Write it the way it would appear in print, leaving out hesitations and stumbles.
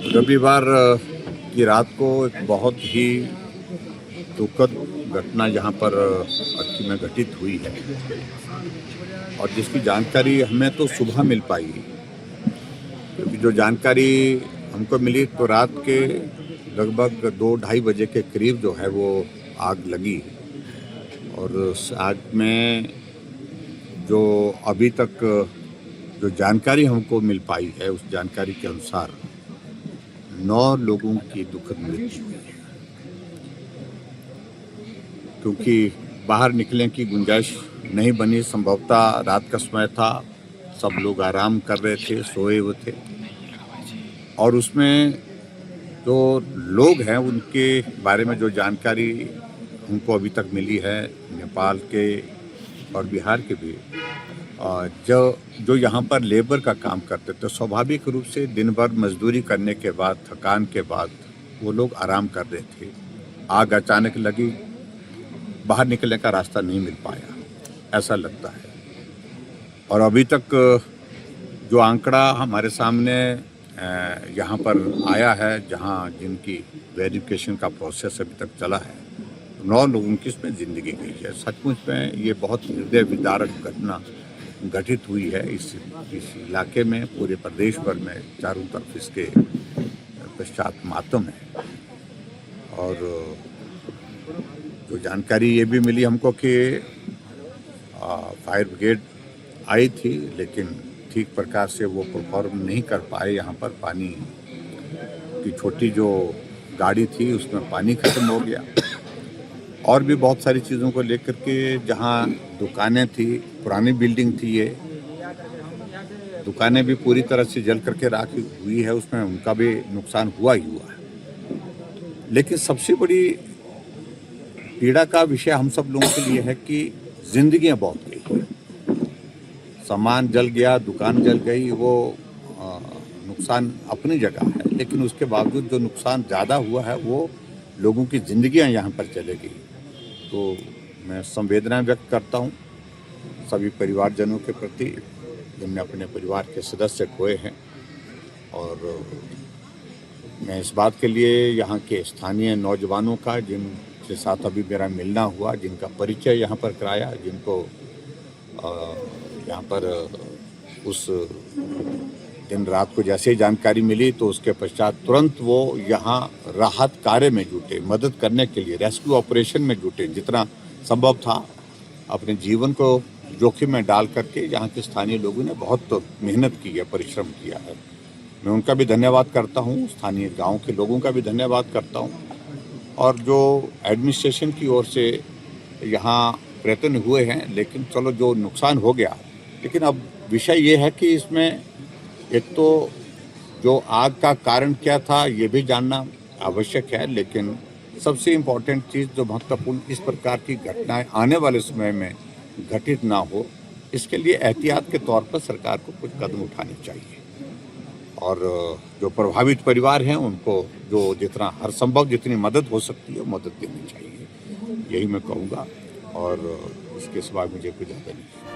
रविवार की रात को एक बहुत ही दुखद घटना यहाँ पर अक्की में घटित हुई है और जिसकी जानकारी हमें तो सुबह मिल पाई, क्योंकि जो जानकारी हमको मिली तो रात के लगभग 2-2:30 बजे के करीब जो है वो आग लगी। और उस आग में जो अभी तक जो जानकारी हमको मिल पाई है, उस जानकारी के अनुसार 9 लोगों की दुखद मृत्यु हुई है, क्योंकि बाहर निकलने की गुंजाइश नहीं बनी। संभवतः रात का समय था, सब लोग आराम कर रहे थे, सोए हुए थे और उसमें जो लोग हैं उनके बारे में जो जानकारी हमको अभी तक मिली है, नेपाल के और बिहार के भी, जो यहाँ पर लेबर का काम करते थे, स्वाभाविक रूप से दिन भर मजदूरी करने के बाद, थकान के बाद वो लोग आराम कर रहे थे। आग अचानक लगी, बाहर निकलने का रास्ता नहीं मिल पाया, ऐसा लगता है। और अभी तक जो आंकड़ा हमारे सामने यहाँ पर आया है, जहाँ जिनकी वेरिफिकेशन का प्रोसेस अभी तक चला है, 9 लोगों की इसमें ज़िंदगी गई है। सचमुच में ये बहुत हृदय विदारक घटना घटित हुई है इस इलाके में, पूरे प्रदेश भर में चारों तरफ इसके पश्चात मातम है। और जो जानकारी ये भी मिली हमको कि फायर ब्रिगेड आई थी, लेकिन ठीक प्रकार से वो परफॉर्म नहीं कर पाए। यहाँ पर पानी की छोटी जो गाड़ी थी उसमें पानी खत्म हो गया। और भी बहुत सारी चीज़ों को लेकर के, जहाँ दुकानें थी, पुरानी बिल्डिंग थी, ये दुकानें भी पूरी तरह से जल करके राख हुई है, उसमें उनका भी नुकसान हुआ ही हुआ है। लेकिन सबसे बड़ी पीड़ा का विषय हम सब लोगों के लिए है कि जिंदगियां बहुत गई, सामान जल गया, दुकान जल गई, वो नुकसान अपनी जगह है, लेकिन उसके बावजूद जो नुकसान ज़्यादा हुआ है वो लोगों की ज़िंदगियां यहाँ पर चले गई। तो मैं संवेदना व्यक्त करता हूँ सभी परिवारजनों के प्रति, जिनने अपने परिवार के सदस्य खोए हैं। और मैं इस बात के लिए यहाँ के स्थानीय नौजवानों का, जिनके साथ अभी मेरा मिलना हुआ, जिनका परिचय यहाँ पर कराया, जिनको यहाँ पर उस दिन रात को जैसे ही जानकारी मिली तो उसके पश्चात तुरंत वो यहाँ राहत कार्य में जुटे, मदद करने के लिए रेस्क्यू ऑपरेशन में जुटे। जितना संभव था अपने जीवन को जोखिम में डाल करके यहाँ के स्थानीय लोगों ने बहुत मेहनत की है, परिश्रम किया है। मैं उनका भी धन्यवाद करता हूँ, स्थानीय गांव के लोगों का भी धन्यवाद करता हूँ। और जो एडमिनिस्ट्रेशन की ओर से यहाँ प्रयत्न हुए हैं, लेकिन चलो जो नुकसान हो गया, लेकिन अब विषय ये है कि इसमें एक तो जो आग का कारण क्या था ये भी जानना आवश्यक है, लेकिन सबसे इम्पोर्टेंट चीज़ जो महत्वपूर्ण, इस प्रकार की घटनाएं आने वाले समय में घटित ना हो, इसके लिए एहतियात के तौर पर सरकार को कुछ कदम उठाने चाहिए। और जो प्रभावित परिवार हैं उनको जो जितना हर संभव जितनी मदद हो सकती है मदद देनी चाहिए, यही मैं कहूँगा। और इसके सिवा मुझे कुछ ज़्यादा नहीं।